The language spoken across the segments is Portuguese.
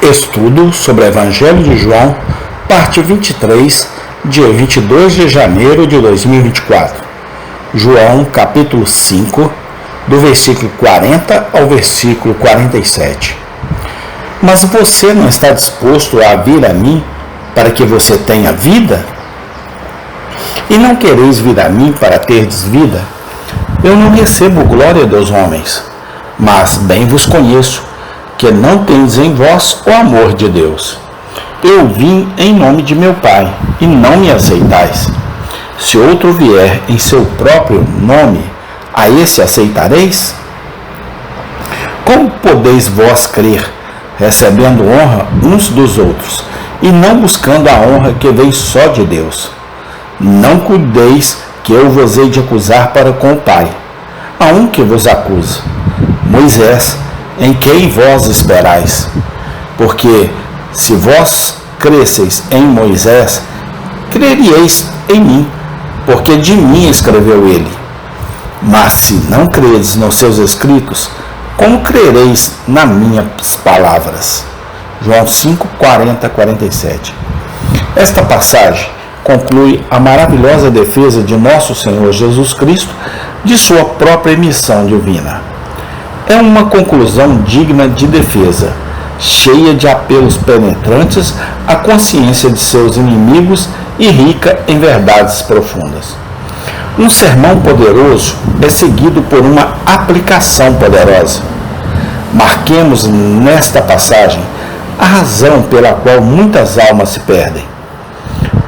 Estudo sobre o Evangelho de João, parte 23, dia 22 de janeiro de 2024. João, capítulo 5, do versículo 40 ao versículo 47. Mas você não está disposto a vir a mim para que você tenha vida? E não quereis vir a mim para terdes vida? Eu não recebo glória dos homens, mas bem vos conheço, que não tendes em vós o amor de Deus. Eu vim em nome de meu Pai, e não me aceitais. Se outro vier em seu próprio nome, a esse aceitareis? Como podeis vós crer, recebendo honra uns dos outros, e não buscando a honra que vem só de Deus? Não cuideis que eu vos hei de acusar para com o Pai. Há um que vos acusa, Moisés, em quem vós esperais. Porque se vós cresceis em Moisés, creríeis em mim, porque de mim escreveu ele. Mas se não credes nos seus escritos, como crereis nas minhas palavras? João 5, 40, 47. Esta passagem conclui a maravilhosa defesa de nosso Senhor Jesus Cristo de sua própria missão divina. É uma conclusão digna de defesa, cheia de apelos penetrantes à consciência de seus inimigos e rica em verdades profundas. Um sermão poderoso é seguido por uma aplicação poderosa. Marquemos nesta passagem a razão pela qual muitas almas se perdem.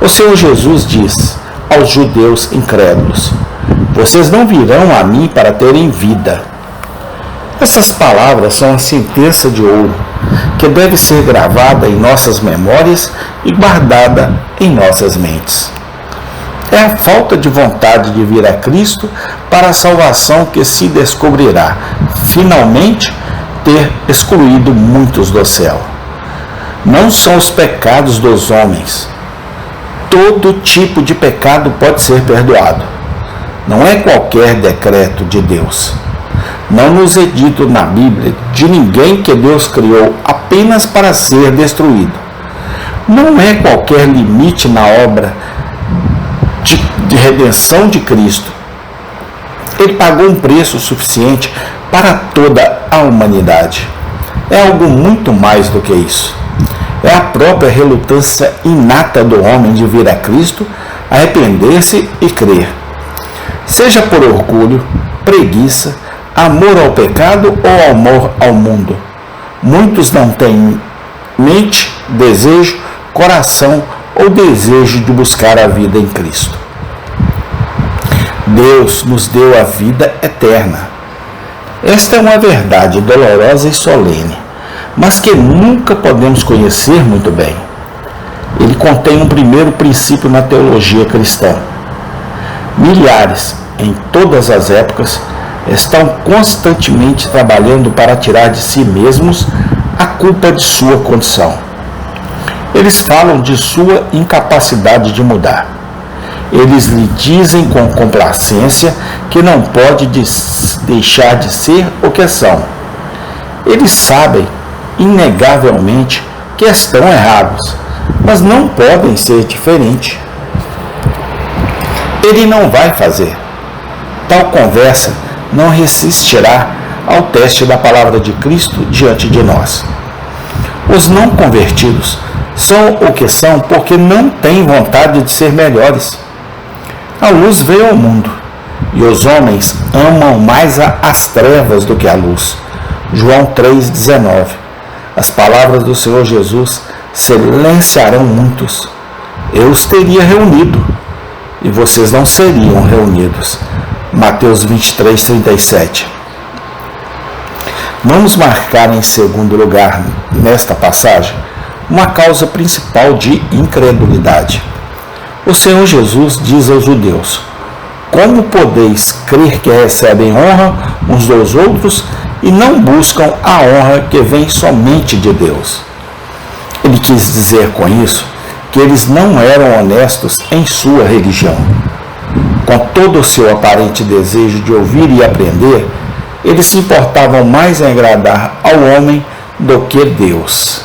O Senhor Jesus diz aos judeus incrédulos: vocês não virão a mim para terem vida. Essas palavras são a sentença de ouro, que deve ser gravada em nossas memórias e guardada em nossas mentes. É a falta de vontade de vir a Cristo para a salvação que se descobrirá, finalmente, ter excluído muitos do céu. Não são os pecados dos homens. Todo tipo de pecado pode ser perdoado. Não é qualquer decreto de Deus. Não nos é dito na Bíblia de ninguém que Deus criou apenas para ser destruído. Não é qualquer limite na obra de redenção de Cristo. Ele pagou um preço suficiente para toda a humanidade. É algo muito mais do que isso. É a própria relutância inata do homem de vir a Cristo, arrepender-se e crer. Seja por orgulho, preguiça, amor ao pecado ou amor ao mundo. Muitos não têm mente, desejo, coração ou desejo de buscar a vida em Cristo. Deus nos deu a vida eterna. Esta é uma verdade dolorosa e solene, mas que nunca podemos conhecer muito bem. Ele contém um primeiro princípio na teologia cristã. Milhares, em todas as épocas, estão constantemente trabalhando para tirar de si mesmos a culpa de sua condição. Eles falam de sua incapacidade de mudar. Eles lhe dizem com complacência que não pode deixar de ser o que são. Eles sabem, inegavelmente, que estão errados, mas não podem ser diferentes. Ele não vai fazer. Tal conversa não resistirá ao teste da palavra de Cristo diante de nós. Os não convertidos são o que são porque não têm vontade de ser melhores. A luz veio ao mundo, e os homens amam mais as trevas do que a luz. João 3,19. As palavras do Senhor Jesus silenciarão muitos. Eu os teria reunido, e vocês não seriam reunidos. Mateus 23, 37. Vamos marcar em segundo lugar, nesta passagem, uma causa principal de incredulidade. O Senhor Jesus diz aos judeus: como podeis crer que recebem honra uns dos outros e não buscam a honra que vem somente de Deus? Ele quis dizer com isso que eles não eram honestos em sua religião. Com todo o seu aparente desejo de ouvir e aprender, eles se importavam mais em agradar ao homem do que Deus.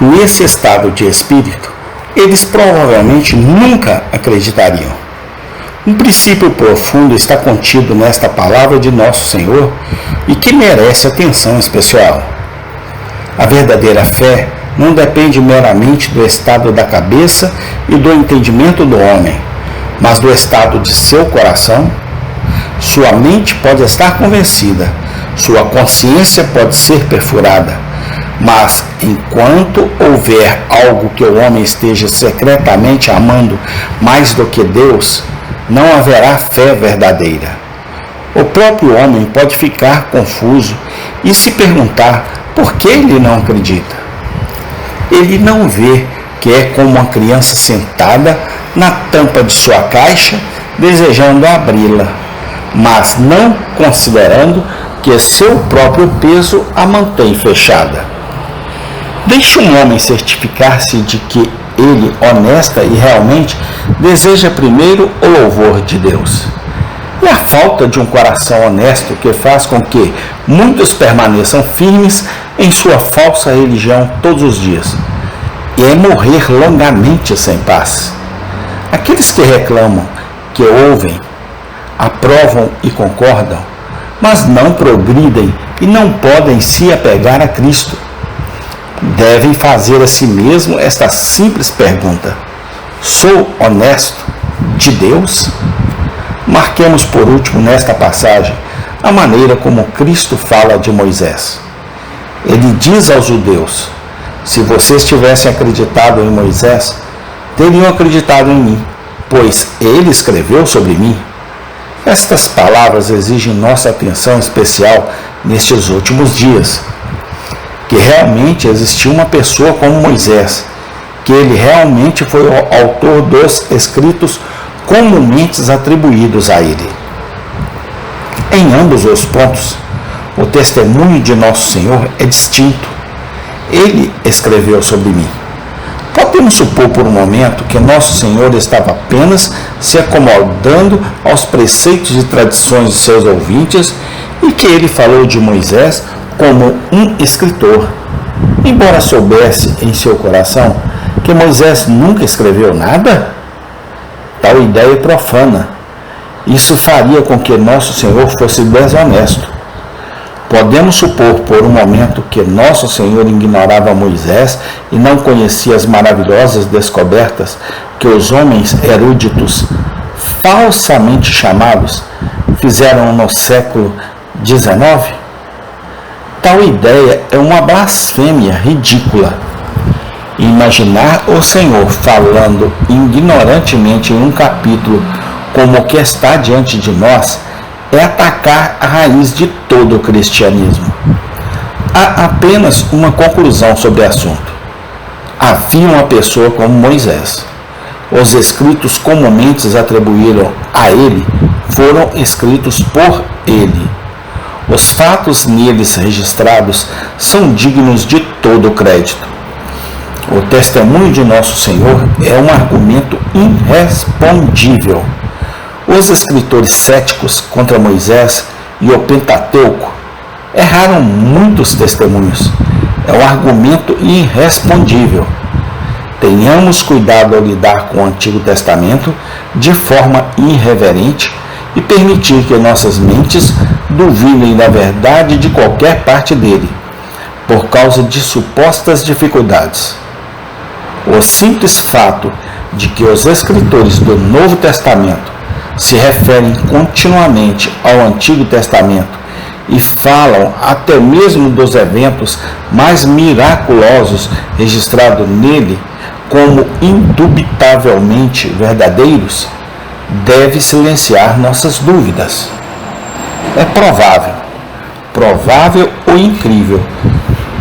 nesse estado de espírito, eles provavelmente nunca acreditariam. Um princípio profundo está contido nesta palavra de nosso Senhor e que merece atenção especial. A verdadeira fé não depende meramente do estado da cabeça e do entendimento do homem, mas do estado de seu coração. Sua mente pode estar convencida, sua consciência pode ser perfurada, mas enquanto houver algo que o homem esteja secretamente amando mais do que Deus, não haverá fé verdadeira. O próprio homem pode ficar confuso e se perguntar por que ele não acredita. Ele não vê que é como uma criança sentada na tampa de sua caixa, desejando abri-la, mas não considerando que seu próprio peso a mantém fechada. Deixe um homem certificar-se de que ele, honesta e realmente, deseja primeiro o louvor de Deus. É a falta de um coração honesto que faz com que muitos permaneçam firmes em sua falsa religião todos os dias. E é morrer longamente sem paz. Aqueles que reclamam, que ouvem, aprovam e concordam, mas não progridem e não podem se apegar a Cristo, devem fazer a si mesmo esta simples pergunta: sou honesto de Deus? Marquemos por último nesta passagem a maneira como Cristo fala de Moisés. Ele diz aos judeus: se vocês tivessem acreditado em Moisés, teriam acreditado em mim, pois ele escreveu sobre mim. Estas palavras exigem nossa atenção especial nestes últimos dias. Que realmente existiu uma pessoa como Moisés, que ele realmente foi o autor dos escritos comumente atribuídos a ele. Em ambos os pontos, o testemunho de nosso Senhor é distinto. Ele escreveu sobre mim. Podemos supor por um momento que nosso Senhor estava apenas se acomodando aos preceitos e tradições de seus ouvintes e que ele falou de Moisés como um escritor, embora soubesse em seu coração que Moisés nunca escreveu nada. Tal ideia é profana. Isso faria com que nosso Senhor fosse desonesto. Podemos supor por um momento que nosso Senhor ignorava Moisés e não conhecia as maravilhosas descobertas que os homens eruditos, falsamente chamados, fizeram no século XIX? Tal ideia é uma blasfêmia ridícula. Imaginar o Senhor falando ignorantemente em um capítulo como o que está diante de nós é atacar a raiz de todo o cristianismo. Há apenas uma conclusão sobre o assunto. Havia uma pessoa como Moisés. Os escritos comumente atribuíram a ele foram escritos por ele. Os fatos neles registrados são dignos de todo o crédito. O testemunho de nosso Senhor é um argumento irrespondível. Os escritores céticos contra Moisés e o Pentateuco erraram muitos testemunhos. É um argumento irrespondível. Tenhamos cuidado ao lidar com o Antigo Testamento de forma irreverente e permitir que nossas mentes duvidem da verdade de qualquer parte dele, por causa de supostas dificuldades. O simples fato de que os escritores do Novo Testamento se referem continuamente ao Antigo Testamento e falam até mesmo dos eventos mais miraculosos registrados nele como indubitavelmente verdadeiros, deve silenciar nossas dúvidas. É provável ou incrível,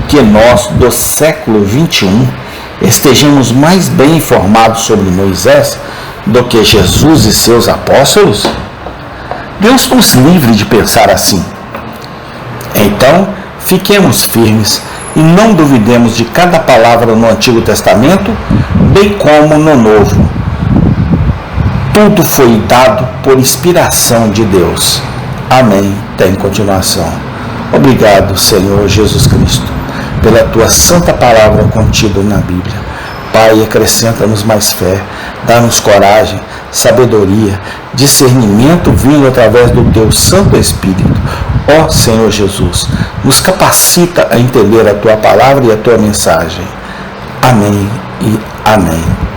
que nós do século XXI estejamos mais bem informados sobre Moisés do que Jesus e seus apóstolos? Deus nos livre de pensar assim. Então, fiquemos firmes e não duvidemos de cada palavra no Antigo Testamento, bem como no Novo. Tudo foi dado por inspiração de Deus. Amém. Tem continuação. Obrigado, Senhor Jesus Cristo. pela tua santa palavra contida na Bíblia. Pai, acrescenta-nos mais fé, dá-nos coragem, sabedoria, discernimento vindo através do teu Santo Espírito. Ó Senhor Jesus, nos capacita a entender a tua palavra e a tua mensagem. Amém e amém.